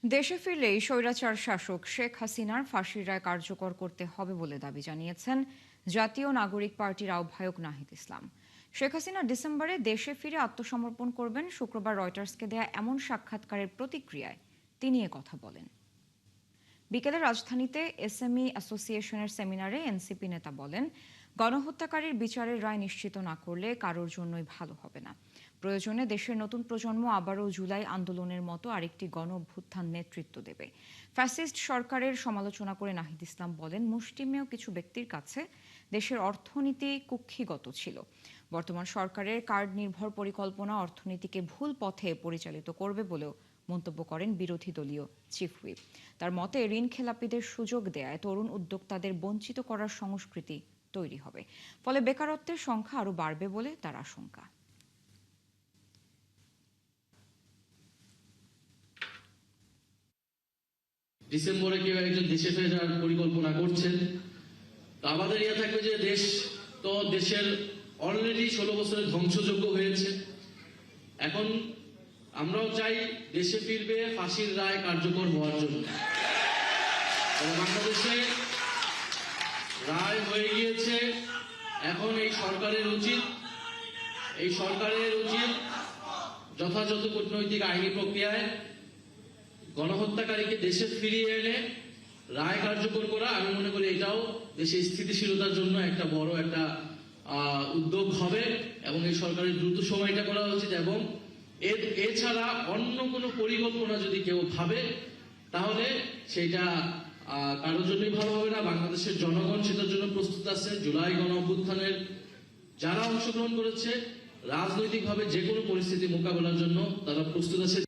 দেশে ফিরলেই স্বৈরাচার শাসক শেখ হাসিনার ফাঁসির রায় কার্যকর করতে হবে বলে দাবি জানিয়েছেন জাতীয় নাগরিক পার্টির আহ্বায়ক নাহিদ ইসলাম। শেখ হাসিনা ডিসেম্বরে দেশে ফিরে আত্মসমর্পণ করবেন শুক্রবার রয়টার্সকে দেয়া এমন সাক্ষাৎকারের প্রতিক্রিয়ায় তিনি কথা বলেন। বিকেলে রাজধানীতে এসএমই অ্যাসোসিয়েশনের সেমিনারে এনসিপি নেতা বলেন, গণহত্যাকারীর বিচারের রায় নিশ্চিত না করলে কারোর জন্যই ভালো হবে না। প্রয়োজনে দেশের নতুন প্রজন্ম আবারও জুলাই আন্দোলনের মতো আরেকটি গণ অভ্যুত্থান নেতৃত্ব দেবে। ফ্যাসিস্ট সরকারের সমালোচনা করে নাহিদ ইসলাম বলেন, মুষ্টিমেয় কিছু ব্যক্তির কাছে দেশের অর্থনীতি কুক্ষিগত ছিল। বর্তমান সরকারের কার্ড নির্ভর পরিকল্পনা অর্থনীতিকে ভুল পথে পরিচালিত করবে বলেও মন্তব্য করেন বিরোধী দলীয় চিফ হুইপ। তার মতে ঋণ খেলাপিদের সুযোগ দেয়ায় তরুণ উদ্যোক্তাদের বঞ্চিত করার সংস্কৃতি তৈরি হবে, ফলে বেকারত্বের সংখ্যা আরও বাড়বে বলে তার আশঙ্কা। ডিসেম্বরে কেউ একজন দেশে ফিরে যাওয়ার পরিকল্পনা করছেন, তো আমাদের থাকবে যে দেশের অলরেডি 16 বছরের ধ্বংসযোগ্য হয়েছে। এখন আমরাও চাই দেশে ফিরবে ফাঁসির রায় কার্যকর হওয়ার জন্য। বাংলাদেশে রায় হয়ে গিয়েছে, এখন এই সরকারের উচিত যথাযথ কূটনৈতিক আইনি প্রক্রিয়ায় গণহত্যাকারীকে দেশে ফিরিয়ে এনে রায় কার্যকর করা। আমি মনে করি এটাও দেশের স্থিতিশীলতার জন্য একটা বড় উদ্যোগ হবে এবং এই সরকারের দ্রুত সময়টা করা উচিত। এবং এছাড়া অন্য কোনো পরিকল্পনা যদি কেউ ভাবে তাহলে সেটা কারোর জন্যই ভালো হবে না। বাংলাদেশের জনগণ সেটার জন্য প্রস্তুত আছে। জুলাই গণ অভ্যুত্থানের যারা অংশগ্রহণ করেছে রাজনৈতিকভাবে যে কোনো পরিস্থিতি মোকাবেলার জন্য তারা প্রস্তুত আছে।